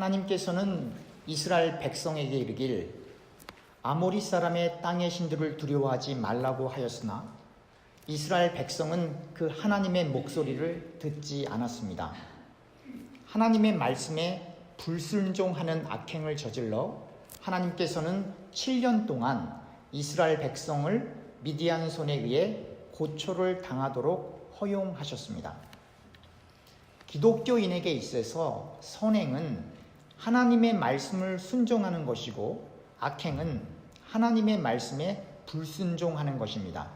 하나님께서는 이스라엘 백성에게 이르길 아모리 사람의 땅의 신들을 두려워하지 말라고 하였으나 이스라엘 백성은 그 하나님의 목소리를 듣지 않았습니다. 하나님의 말씀에 불순종하는 악행을 저질러 하나님께서는 7년 동안 이스라엘 백성을 미디안 손에 의해 고초를 당하도록 허용하셨습니다. 기독교인에게 있어서 선행은 하나님의 말씀을 순종하는 것이고 악행은 하나님의 말씀에 불순종하는 것입니다.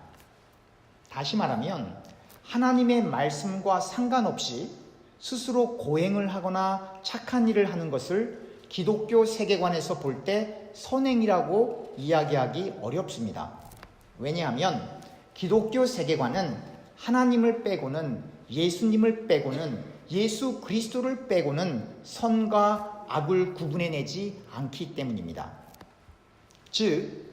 다시 말하면 하나님의 말씀과 상관없이 스스로 고행을 하거나 착한 일을 하는 것을 기독교 세계관에서 볼 때 선행이라고 이야기하기 어렵습니다. 왜냐하면 기독교 세계관은 하나님을 빼고는, 예수님을 빼고는, 예수 그리스도를 빼고는 선과 악을 구분해내지 않기 때문입니다. 즉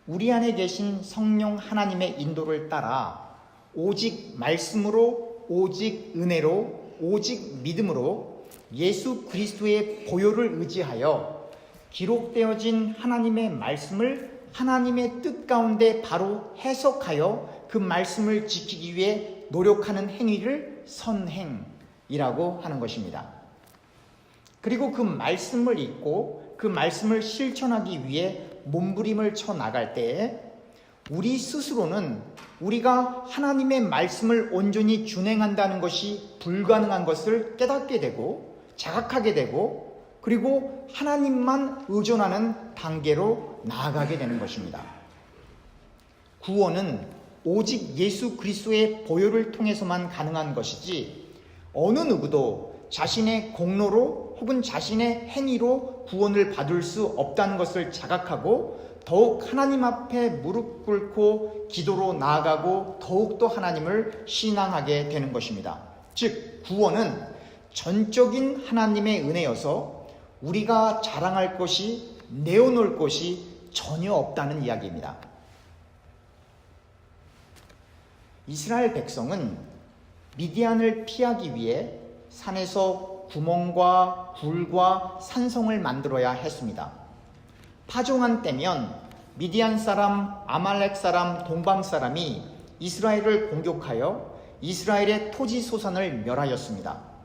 우리 안에 계신 성령 하나님의 인도를 따라 오직 말씀으로, 오직 은혜로, 오직 믿음으로 예수 그리스도의 보혈을 의지하여 기록되어진 하나님의 말씀을 하나님의 뜻 가운데 바로 해석하여 그 말씀을 지키기 위해 노력하는 행위를 선행이라고 하는 것입니다. 그리고 그 말씀을 읽고 그 말씀을 실천하기 위해 몸부림을 쳐 나갈 때에 우리 스스로는 우리가 하나님의 말씀을 온전히 준행한다는 것이 불가능한 것을 깨닫게 되고 자각하게 되고 그리고 하나님만 의존하는 단계로 나아가게 되는 것입니다. 구원은 오직 예수 그리스도의 보혈을 통해서만 가능한 것이지 어느 누구도 자신의 공로로 혹은 자신의 행위로 구원을 받을 수 없다는 것을 자각하고 더욱 하나님 앞에 무릎 꿇고 기도로 나아가고 더욱더 하나님을 신앙하게 되는 것입니다. 즉 구원은 전적인 하나님의 은혜여서 우리가 자랑할 것이, 내어놓을 것이 전혀 없다는 이야기입니다. 이스라엘 백성은 미디안을 피하기 위해 산에서 구멍과 굴과 산성을 만들어야 했습니다. 파종한 때면 미디안 사람, 아말렉 사람, 동방 사람이 이스라엘을 공격하여 이스라엘의 토지 소산을 멸하였습니다.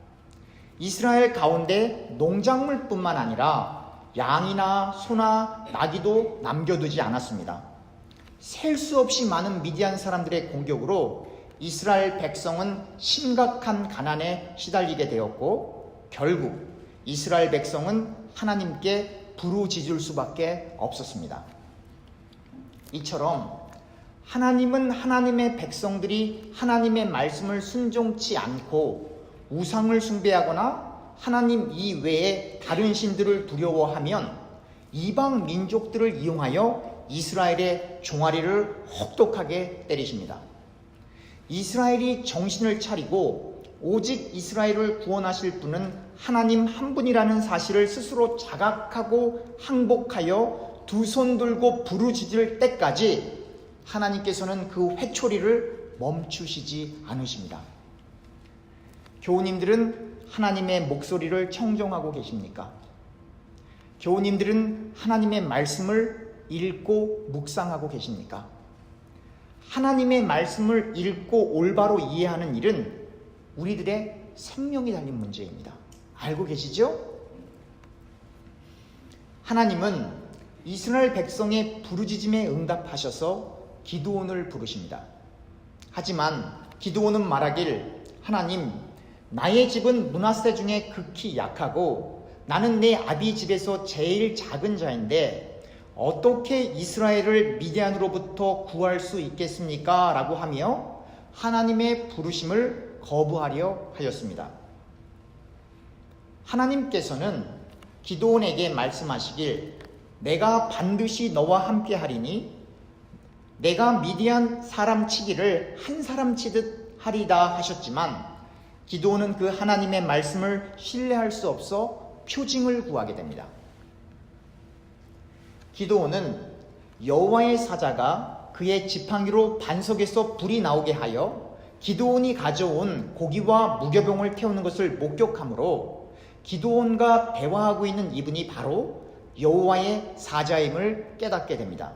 이스라엘 가운데 농작물뿐만 아니라 양이나 소나 나귀도 남겨두지 않았습니다. 셀 수 없이 많은 미디안 사람들의 공격으로 이스라엘 백성은 심각한 가난에 시달리게 되었고 결국 이스라엘 백성은 하나님께 부르짖을 수밖에 없었습니다. 이처럼 하나님은 하나님의 백성들이 하나님의 말씀을 순종치 않고 우상을 숭배하거나 하나님 이외에 다른 신들을 두려워하면 이방 민족들을 이용하여 이스라엘의 종아리를 혹독하게 때리십니다. 이스라엘이 정신을 차리고 오직 이스라엘을 구원하실 분은 하나님 한 분이라는 사실을 스스로 자각하고 항복하여 두 손 들고 부르짖을 때까지 하나님께서는 그 회초리를 멈추시지 않으십니다. 교우님들은 하나님의 목소리를 청종하고 계십니까? 교우님들은 하나님의 말씀을 읽고 묵상하고 계십니까? 하나님의 말씀을 읽고 올바로 이해하는 일은 우리들의 생명이 달린 문제입니다. 알고 계시죠? 하나님은 이스라엘 백성의 부르짖음에 응답하셔서 기드온을 부르십니다. 하지만 기드온은 말하길 하나님, 나의 집은 므낫세 중에 극히 약하고 나는 내 아비 집에서 제일 작은 자인데 어떻게 이스라엘을 미디안으로부터 구할 수 있겠습니까? 라고 하며 하나님의 부르심을 거부하려 하였습니다. 하나님께서는 기드온에게 말씀하시길 내가 반드시 너와 함께 하리니 내가 미디안 사람 치기를 한 사람 치듯 하리다 하셨지만 기드온은 그 하나님의 말씀을 신뢰할 수 없어 표징을 구하게 됩니다. 기드온은 여호와의 사자가 그의 지팡이로 반석에서 불이 나오게 하여 기드온이 가져온 고기와 무교병을 태우는 것을 목격하므로 기드온과 대화하고 있는 이분이 바로 여호와의 사자임을 깨닫게 됩니다.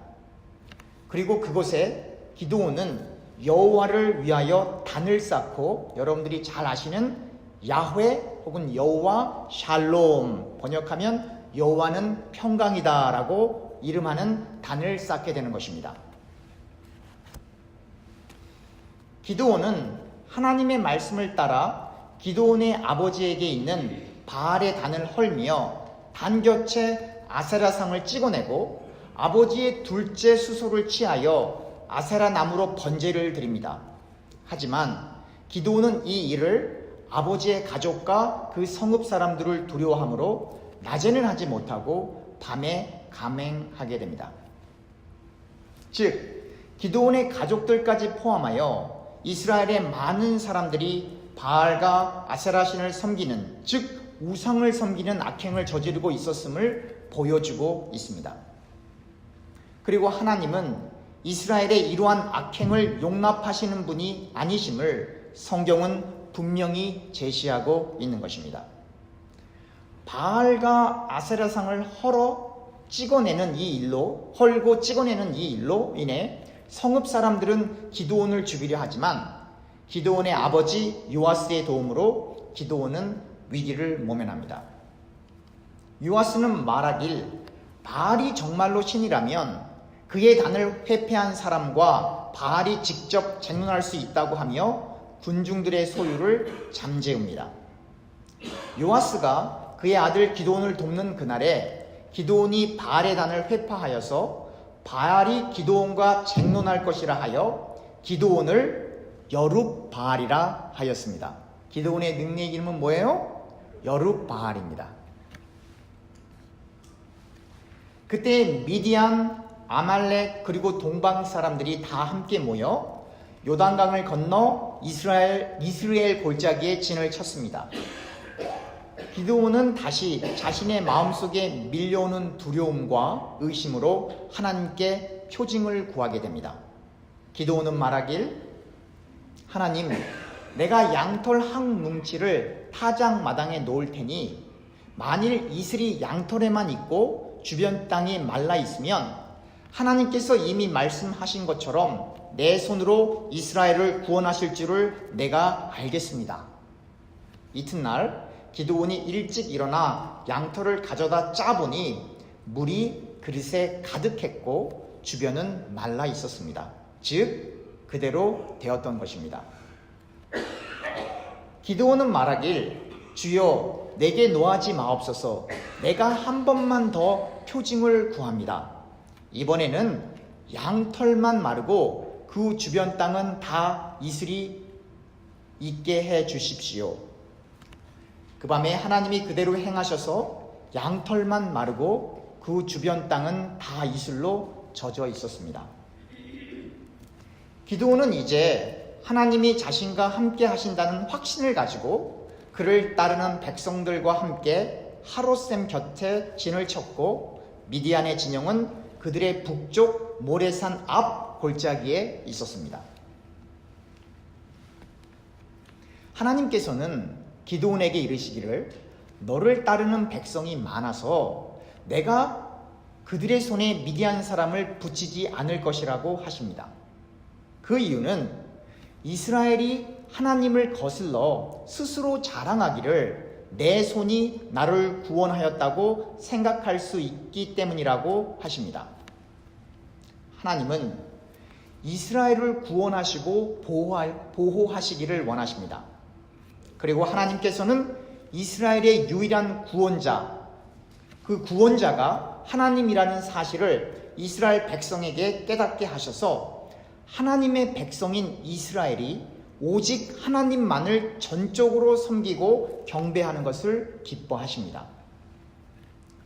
그리고 그곳에 기드온은 여호와를 위하여 단을 쌓고, 여러분들이 잘 아시는 야훼 혹은 여호와 샬롬, 번역하면 여호와는 평강이다 라고 이름하는 단을 쌓게 되는 것입니다. 기드온은 하나님의 말씀을 따라 기드온의 아버지에게 있는 바알의 단을 헐며 단 곁에 아세라상을 찍어내고 아버지의 둘째 수소를 취하여 아세라 나무로 번제를 드립니다. 하지만 기드온은 이 일을 아버지의 가족과 그 성읍 사람들을 두려워하므로 낮에는 하지 못하고 밤에 감행하게 됩니다. 즉 기드온의 가족들까지 포함하여 이스라엘의 많은 사람들이 바알과 아세라신을 섬기는, 즉 우상을 섬기는 악행을 저지르고 있었음을 보여주고 있습니다. 그리고 하나님은 이스라엘의 이러한 악행을 용납하시는 분이 아니심을 성경은 분명히 제시하고 있는 것입니다. 바알과 아세라상을 헐고 찍어내는 이 일로 인해 성읍 사람들은 기드온을 죽이려 하지만 기드온의 아버지 요아스의 도움으로 기드온은 위기를 모면합니다. 요아스는 말하길 바알이 정말로 신이라면 그의 단을 회폐한 사람과 바알이 직접 재논할 수 있다고 하며 군중들의 소유를 잠재웁니다. 요아스가 그의 아들 기드온을 돕는 그날에 기드온이 바알의 단을 회파하여서 바알이 기드온과 쟁론할 것이라 하여 기드온을 여룹바알이라 하였습니다. 기드온의 닉네임 이름은 뭐예요? 여룹바알입니다. 그때 미디안, 아말렉 그리고 동방 사람들이 다 함께 모여 요단강을 건너 이스라엘 골짜기에 진을 쳤습니다. 기드온은 다시 자신의 마음속에 밀려오는 두려움과 의심으로 하나님께 표징을 구하게 됩니다. 기드온은 말하길, 하나님, 내가 양털 한 뭉치를 타작 마당에 놓을 테니 만일 이슬이 양털에만 있고 주변 땅이 말라 있으면 하나님께서 이미 말씀하신 것처럼 내 손으로 이스라엘을 구원하실 줄을 내가 알겠습니다. 이튿날 기드온이 일찍 일어나 양털을 가져다 짜보니 물이 그릇에 가득했고 주변은 말라 있었습니다. 즉 그대로 되었던 것입니다. 기드온은 말하길, 주여 내게 노하지 마옵소서. 내가 한 번만 더 표징을 구합니다. 이번에는 양털만 마르고 그 주변 땅은 다 이슬이 있게 해 주십시오. 그 밤에 하나님이 그대로 행하셔서 양털만 마르고 그 주변 땅은 다 이슬로 젖어 있었습니다. 기드온은 이제 하나님이 자신과 함께 하신다는 확신을 가지고 그를 따르는 백성들과 함께 하롯셈 곁에 진을 쳤고 미디안의 진영은 그들의 북쪽 모레산 앞 골짜기에 있었습니다. 하나님께서는 기드온에게 이르시기를, 너를 따르는 백성이 많아서 내가 그들의 손에 미디안 사람을 붙이지 않을 것이라고 하십니다. 그 이유는 이스라엘이 하나님을 거슬러 스스로 자랑하기를 내 손이 나를 구원하였다고 생각할 수 있기 때문이라고 하십니다. 하나님은 이스라엘을 구원하시고 보호하시기를 원하십니다. 그리고 하나님께서는 이스라엘의 유일한 구원자, 그 구원자가 하나님이라는 사실을 이스라엘 백성에게 깨닫게 하셔서 하나님의 백성인 이스라엘이 오직 하나님만을 전적으로 섬기고 경배하는 것을 기뻐하십니다.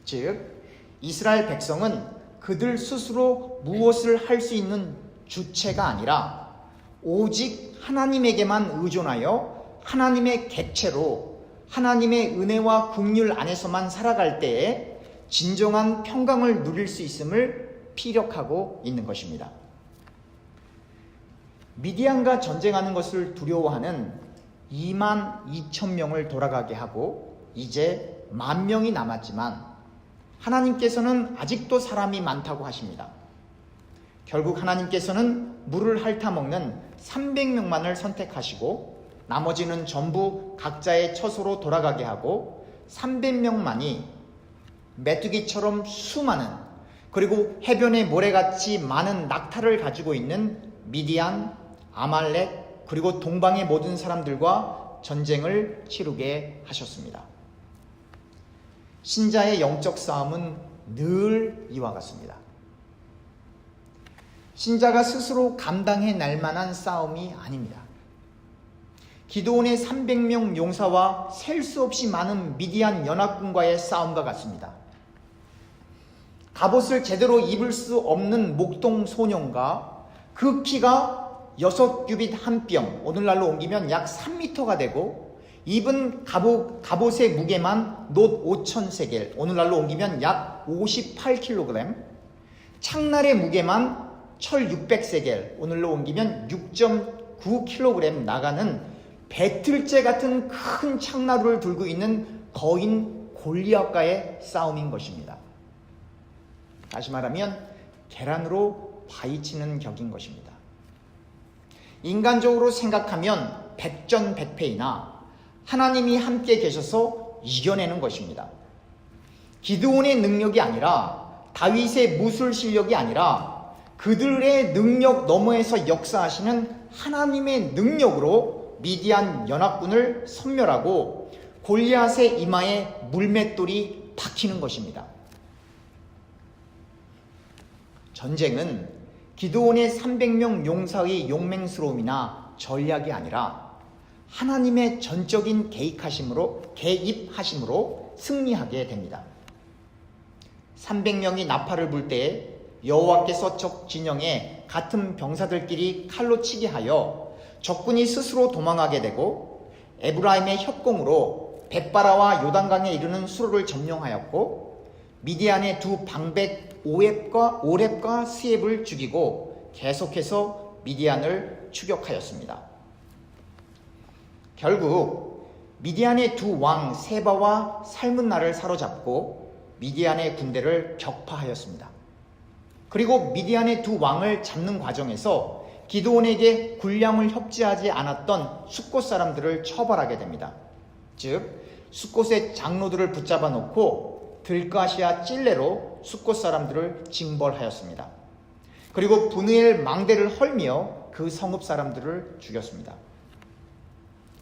즉 이스라엘 백성은 그들 스스로 무엇을 할 수 있는 주체가 아니라 오직 하나님에게만 의존하여 하나님의 객체로 하나님의 은혜와 긍휼 안에서만 살아갈 때에 진정한 평강을 누릴 수 있음을 피력하고 있는 것입니다. 미디안과 전쟁하는 것을 두려워하는 2만 2천 명을 돌아가게 하고 이제 10,000명이 남았지만 하나님께서는 아직도 사람이 많다고 하십니다. 결국 하나님께서는 물을 핥아먹는 300명만을 선택하시고 나머지는 전부 각자의 처소로 돌아가게 하고 300명만이 메뚜기처럼 수많은, 그리고 해변의 모래같이 많은 낙타를 가지고 있는 미디안, 아말렉, 그리고 동방의 모든 사람들과 전쟁을 치르게 하셨습니다. 신자의 영적 싸움은 늘 이와 같습니다. 신자가 스스로 감당해낼 만한 싸움이 아닙니다. 기드온의 300명 용사와 셀 수 없이 많은 미디안 연합군과의 싸움과 같습니다. 갑옷을 제대로 입을 수 없는 목동 소년과 그 키가 6규빗 한 뼘, 오늘날로 옮기면 약 3m가 되고 입은 갑옷의 무게만 놋 5,000세겔, 오늘날로 옮기면 약 58kg, 창날의 무게만 철 600세겔, 오늘로 옮기면 6.9kg 나가는 배틀째 같은 큰 창나루를 들고 있는 거인 골리앗과의 싸움인 것입니다. 다시 말하면 계란으로 파헤치는 격인 것입니다. 인간적으로 생각하면 백전백패이나 하나님이 함께 계셔서 이겨내는 것입니다. 기드온의 능력이 아니라, 다윗의 무술 실력이 아니라 그들의 능력 너머에서 역사하시는 하나님의 능력으로 미디안 연합군을 섬멸하고 골리앗의 이마에 물맷돌이 박히는 것입니다. 전쟁은 기드온의 300명 용사의 용맹스러움이나 전략이 아니라 하나님의 전적인 개입하심으로 승리하게 됩니다. 300명이 나팔을 불 때에 여호와께서 적 진영에 같은 병사들끼리 칼로 치게 하여 적군이 스스로 도망하게 되고 에브라임의 협공으로 벳바라와 요단강에 이르는 수로를 점령하였고 미디안의 두 방백 오렙과 스엡을 죽이고 계속해서 미디안을 추격하였습니다. 결국 미디안의 두 왕 세바와 살문나를 사로잡고 미디안의 군대를 격파하였습니다. 그리고 미디안의 두 왕을 잡는 과정에서 기드온에게 군량을 협지하지 않았던 숫곳 사람들을 처벌하게 됩니다. 즉 숫곳의 장로들을 붙잡아 놓고 들가시아 찔레로 숫곳 사람들을 징벌하였습니다. 그리고 브누엘 망대를 헐며 그 성읍 사람들을 죽였습니다.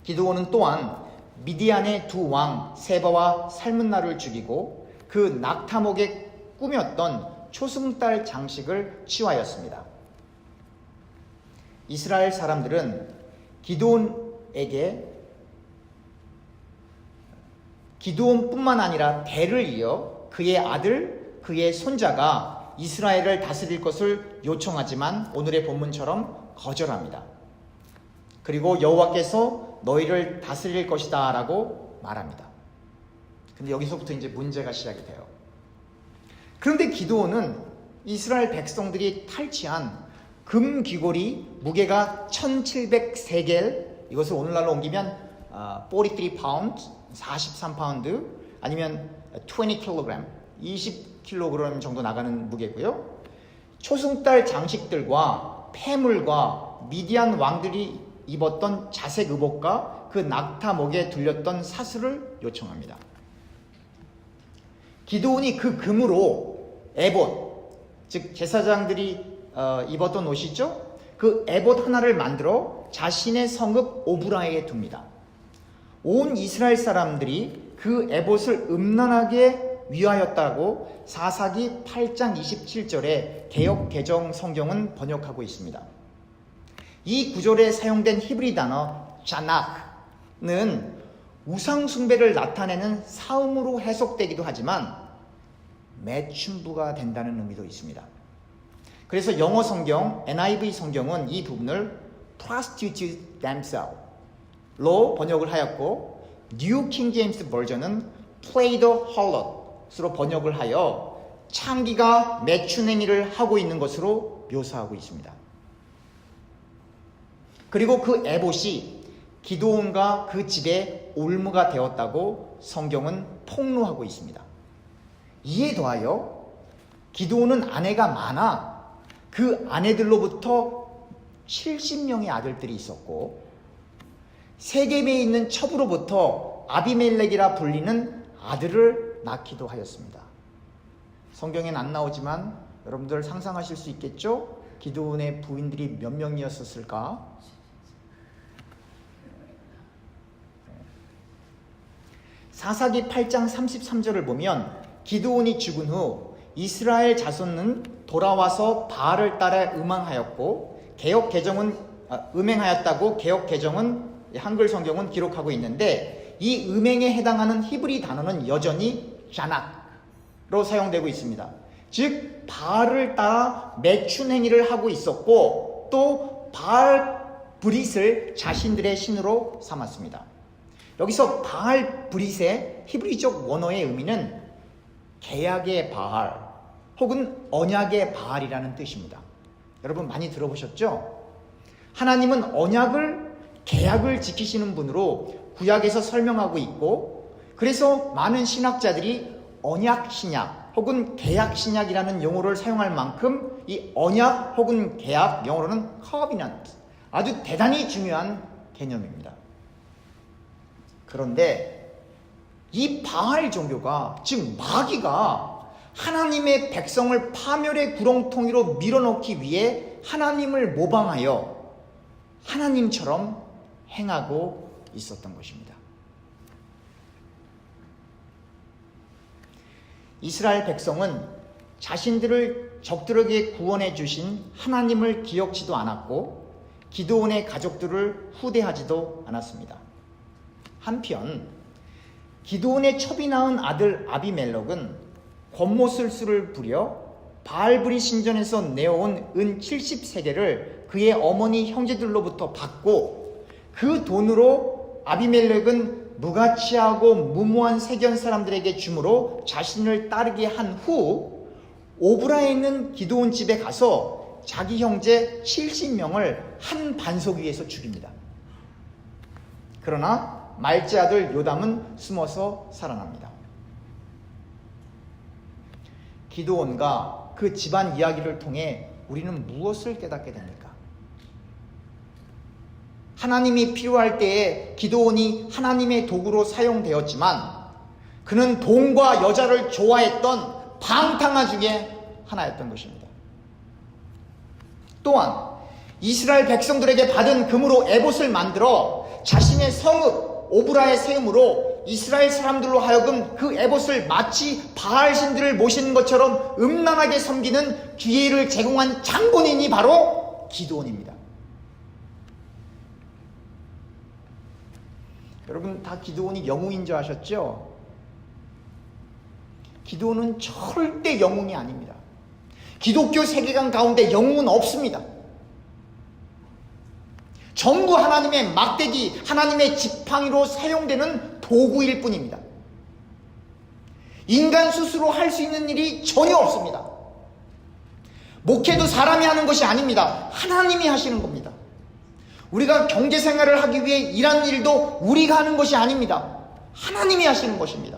기드온은 또한 미디안의 두 왕 세바와 살문나를 죽이고 그 낙타목에 꾸몄던 초승달 장식을 치워하였습니다. 이스라엘 사람들은 기드온뿐만 아니라 대를 이어 그의 아들, 그의 손자가 이스라엘을 다스릴 것을 요청하지만 오늘의 본문처럼 거절합니다. 그리고 여호와께서 너희를 다스릴 것이다 라고 말합니다. 근데 여기서부터 이제 문제가 시작이 돼요. 그런데 기드온은 이스라엘 백성들이 탈취한 금 귀걸이 무게가 1700세겔, 이것을 오늘날로 옮기면 43파운드, 43파운드, 아니면 20kg, 20kg 정도 나가는 무게고요. 초승달 장식들과 폐물과 미디안 왕들이 입었던 자색 의복과 그 낙타 목에 둘렸던 사슬을 요청합니다. 기드온이 그 금으로 에봇, 즉 제사장들이 입었던 옷이죠. 그 에봇 하나를 만들어 자신의 성읍 오브라에 둡니다. 온 이스라엘 사람들이 그 에봇을 음란하게 위하였다고 사사기 8장 27절에 개역 개정 성경은 번역하고 있습니다. 이 구절에 사용된 히브리 단어 자낙는 우상 숭배를 나타내는 사음으로 해석되기도 하지만 매춘부가 된다는 의미도 있습니다. 그래서 영어 성경 NIV 성경은 이 부분을 prostitute themselves로 번역을 하였고 New King James 버전은 play the harlot으로 번역을 하여 창기가 매춘 행위를 하고 있는 것으로 묘사하고 있습니다. 그리고 그 에봇이 기드온과 그 집의 올무가 되었다고 성경은 폭로하고 있습니다. 이에 더하여 기드온은 아내가 많아 그 아내들로부터 70명의 아들들이 있었고 세겜에 있는 첩으로부터 아비멜렉이라 불리는 아들을 낳기도 하였습니다. 성경엔 안 나오지만 여러분들 상상하실 수 있겠죠? 기드온의 부인들이 몇 명이었을까? 사사기 8장 33절을 보면 기드온이 죽은 후 이스라엘 자손은 돌아와서 바알을 따라 음행하였다고 개역 개정은 한글 성경은 기록하고 있는데 이 음행에 해당하는 히브리 단어는 여전히 자낙로 사용되고 있습니다. 즉 바알을 따라 매춘 행위를 하고 있었고 또 바알 브릿을 자신들의 신으로 삼았습니다. 여기서 바알 브릿의 히브리적 원어의 의미는 계약의 바알 혹은 언약의 바알이라는 뜻입니다. 여러분 많이 들어보셨죠? 하나님은 언약을 계약을 지키시는 분으로 구약에서 설명하고 있고 그래서 많은 신학자들이 언약 신약 혹은 계약 신약이라는 용어를 사용할 만큼 이 언약 혹은 계약 영어로는 covenant 아주 대단히 중요한 개념입니다. 그런데 이 바알 종교가 즉 마귀가 하나님의 백성을 파멸의 구렁텅이로 밀어넣기 위해 하나님을 모방하여 하나님처럼 행하고 있었던 것입니다. 이스라엘 백성은 자신들을 적들에게 구원해 주신 하나님을 기억지도 않았고 기드온의 가족들을 후대하지도 않았습니다. 한편 기드온의 첩이 낳은 아들 아비멜렉은 권모술수를 부려 바알브리 신전에서 내어온 은 70세겔을 그의 어머니 형제들로부터 받고 그 돈으로 아비멜렉은 무가치하고 무모한 세견 사람들에게 주므로 자신을 따르게 한 후 오브라에 있는 기드온 집에 가서 자기 형제 70명을 한 반석 위에서 죽입니다. 그러나 말제 아들 요담은 숨어서 살아납니다. 기드온과 그 집안 이야기를 통해 우리는 무엇을 깨닫게 됩니까? 하나님이 필요할 때에 기드온이 하나님의 도구로 사용되었지만 그는 돈과 여자를 좋아했던 방탕아 중에 하나였던 것입니다. 또한 이스라엘 백성들에게 받은 금으로 에봇을 만들어 자신의 성읍 오브라에 세움으로 이스라엘 사람들로 하여금 그 에봇을 마치 바알 신들을 모시는 것처럼 음란하게 섬기는 기회를 제공한 장본인이 바로 기드온입니다. 여러분 다 기드온이 영웅인 줄 아셨죠? 기드온은 절대 영웅이 아닙니다. 기독교 세계관 가운데 영웅은 없습니다. 전부 하나님의 막대기, 하나님의 지팡이로 사용되는 도구일 뿐입니다. 인간 스스로 할 수 있는 일이 전혀 없습니다. 목회도 사람이 하는 것이 아닙니다. 하나님이 하시는 겁니다. 우리가 경제생활을 하기 위해 일하는 일도 우리가 하는 것이 아닙니다. 하나님이 하시는 것입니다.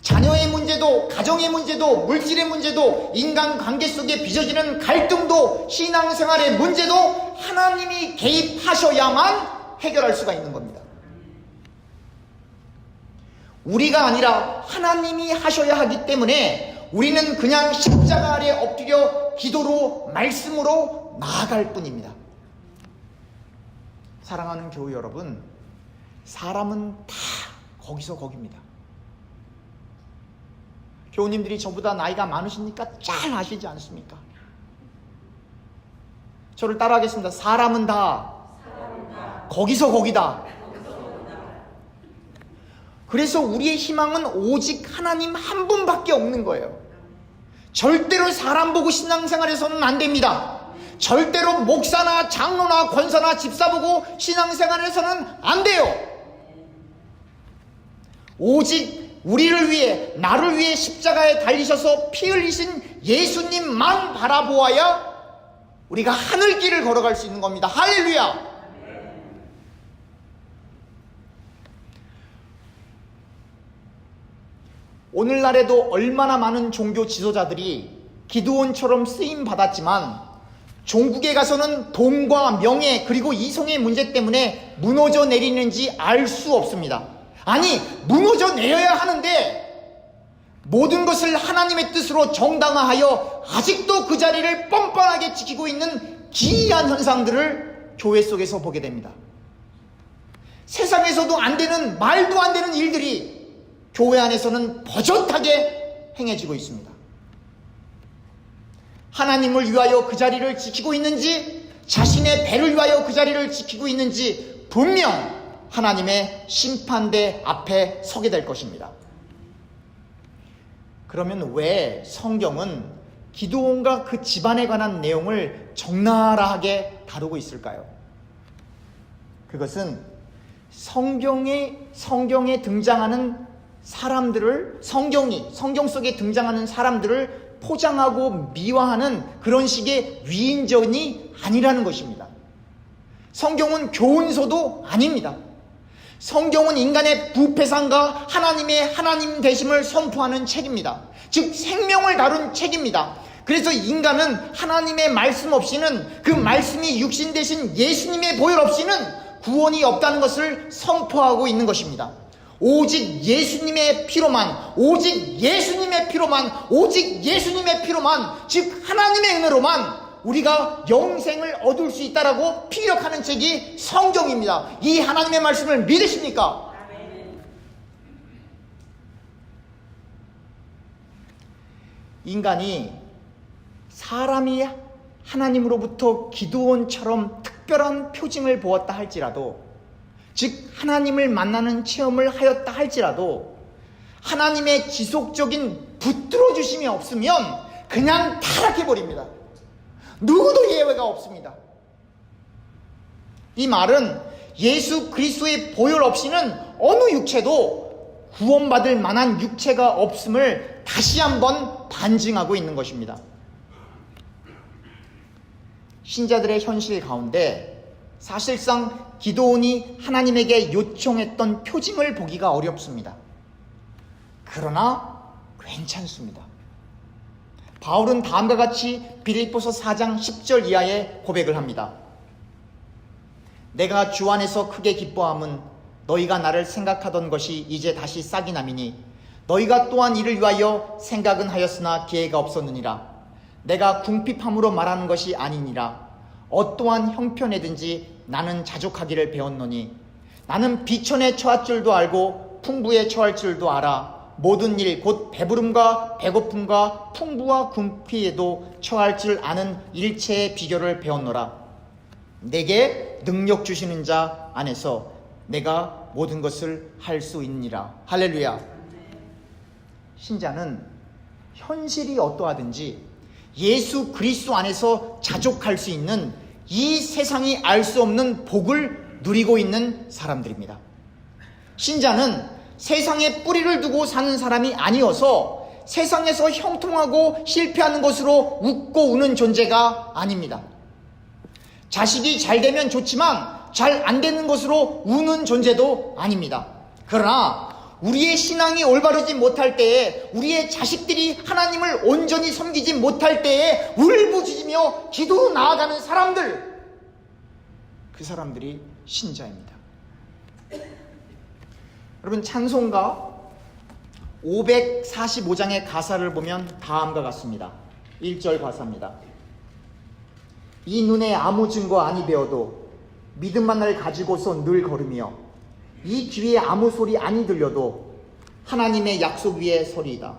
자녀의 문제도 가정의 문제도 물질의 문제도 인간관계 속에 빚어지는 갈등도 신앙생활의 문제도 하나님이 개입하셔야만 해결할 수가 있는 겁니다. 우리가 아니라 하나님이 하셔야 하기 때문에 우리는 그냥 십자가 아래 엎드려 기도로 말씀으로 나아갈 뿐입니다. 사랑하는 교우 여러분, 사람은 다 거기서 거기입니다. 교우님들이 저보다 나이가 많으시니까 잘 아시지 않습니까? 저를 따라하겠습니다. 사람은 다 거기서 거기다. 그래서 우리의 희망은 오직 하나님 한 분밖에 없는 거예요. 절대로 사람 보고 신앙생활에서는 안 됩니다. 절대로 목사나 장로나 권사나 집사 보고 신앙생활에서는 안 돼요. 오직 우리를 위해 나를 위해 십자가에 달리셔서 피 흘리신 예수님만 바라보아야 우리가 하늘길을 걸어갈 수 있는 겁니다. 할렐루야. 오늘날에도 얼마나 많은 종교 지도자들이 기드온처럼 쓰임 받았지만 종국에 가서는 돈과 명예 그리고 이성의 문제 때문에 무너져 내리는지 알 수 없습니다. 아니, 무너져 내려야 하는데 모든 것을 하나님의 뜻으로 정당화하여 아직도 그 자리를 뻔뻔하게 지키고 있는 기이한 현상들을 교회 속에서 보게 됩니다. 세상에서도 안 되는, 말도 안 되는 일들이 교회 안에서는 버젓하게 행해지고 있습니다. 하나님을 위하여 그 자리를 지키고 있는지, 자신의 배를 위하여 그 자리를 지키고 있는지 분명 하나님의 심판대 앞에 서게 될 것입니다. 그러면 왜 성경은 기드온과 그 집안에 관한 내용을 적나라하게 다루고 있을까요? 그것은 성경에 등장하는 사람들을, 성경 속에 등장하는 사람들을 포장하고 미화하는 그런 식의 위인전이 아니라는 것입니다. 성경은 교훈서도 아닙니다. 성경은 인간의 부패상과 하나님의 하나님 되심을 선포하는 책입니다. 즉 생명을 다룬 책입니다. 그래서 인간은 하나님의 말씀 없이는, 그 말씀이 육신 되신 예수님의 보혈 없이는 구원이 없다는 것을 선포하고 있는 것입니다. 오직 예수님의 피로만, 오직 예수님의 피로만, 오직 예수님의 피로만, 즉 하나님의 은혜로만 우리가 영생을 얻을 수 있다라고 피력하는 책이 성경입니다. 이 하나님의 말씀을 믿으십니까? 인간이, 사람이 하나님으로부터 기드온처럼 특별한 표징을 보았다 할지라도, 즉 하나님을 만나는 체험을 하였다 할지라도 하나님의 지속적인 붙들어 주심이 없으면 그냥 타락해버립니다. 누구도 예외가 없습니다. 이 말은 예수 그리스도의 보혈 없이는 어느 육체도 구원받을 만한 육체가 없음을 다시 한번 반증하고 있는 것입니다. 신자들의 현실 가운데 사실상 기드온이 하나님에게 요청했던 표징을 보기가 어렵습니다. 그러나 괜찮습니다. 바울은 다음과 같이 빌립보서 4장 10절 이하의 고백을 합니다. 내가 주 안에서 크게 기뻐함은 너희가 나를 생각하던 것이 이제 다시 싹이 남이니 너희가 또한 이를 위하여 생각은 하였으나 기회가 없었느니라. 내가 궁핍함으로 말하는 것이 아니니라. 어떠한 형편에든지 나는 자족하기를 배웠노니 나는 비천에 처할 줄도 알고 풍부에 처할 줄도 알아. 모든 일 곧 배부름과 배고픔과 풍부와 궁핍에도 처할 줄 아는 일체의 비결을 배웠노라. 내게 능력 주시는 자 안에서 내가 모든 것을 할 수 있느니라. 할렐루야. 신자는 현실이 어떠하든지 예수 그리스도 안에서 자족할 수 있는, 이 세상이 알 수 없는 복을 누리고 있는 사람들입니다. 신자는 세상에 뿌리를 두고 사는 사람이 아니어서 세상에서 형통하고 실패하는 것으로 웃고 우는 존재가 아닙니다. 자식이 잘 되면 좋지만 잘 안 되는 것으로 우는 존재도 아닙니다. 그러나 우리의 신앙이 올바르지 못할 때에, 우리의 자식들이 하나님을 온전히 섬기지 못할 때에 울부짖으며 기도로 나아가는 사람들, 그 사람들이 신자입니다. 여러분, 찬송가 545장의 가사를 보면 다음과 같습니다. 1절 가사입니다. 이 눈에 아무 증거 아니 배워도 믿음만을 가지고서 늘 걸으며 이 귀에 아무 소리 아니 들려도 하나님의 약속 위에 서리이다.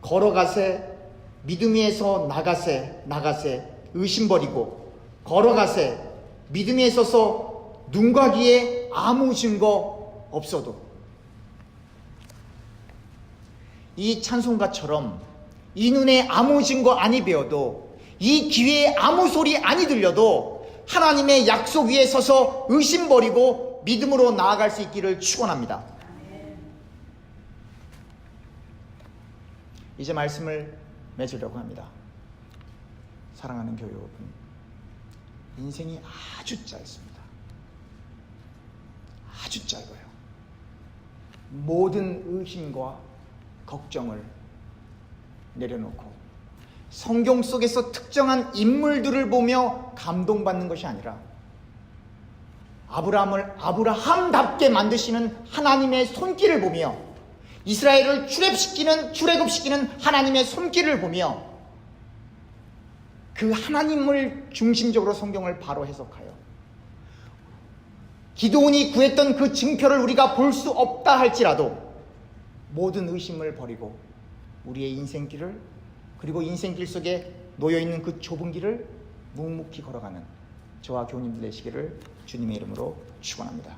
걸어가세 믿음 위에서 나가세 의심 버리고 걸어가세 믿음 위에 서서 눈과 귀에 아무 증거 없어도. 이 찬송가처럼 이 눈에 아무 증거 아니 배워도 이 귀에 아무 소리 아니 들려도 하나님의 약속 위에 서서 의심 버리고 믿음으로 나아갈 수 있기를 축원합니다. 이제 말씀을 맺으려고 합니다. 사랑하는 교회 여러분, 인생이 아주 짧습니다. 아주 짧아요. 모든 의심과 걱정을 내려놓고 성경 속에서 특정한 인물들을 보며 감동받는 것이 아니라 아브라함을 아브라함답게 만드시는 하나님의 손길을 보며 이스라엘을 출애굽시키는 하나님의 손길을 보며 그 하나님을 중심적으로 성경을 바로 해석하여 기드온이 구했던 그 증표를 우리가 볼 수 없다 할지라도 모든 의심을 버리고 우리의 인생길을, 그리고 인생길 속에 놓여있는 그 좁은 길을 묵묵히 걸어가는 저와 교우님들 되시기를 주님의 이름으로 축원합니다.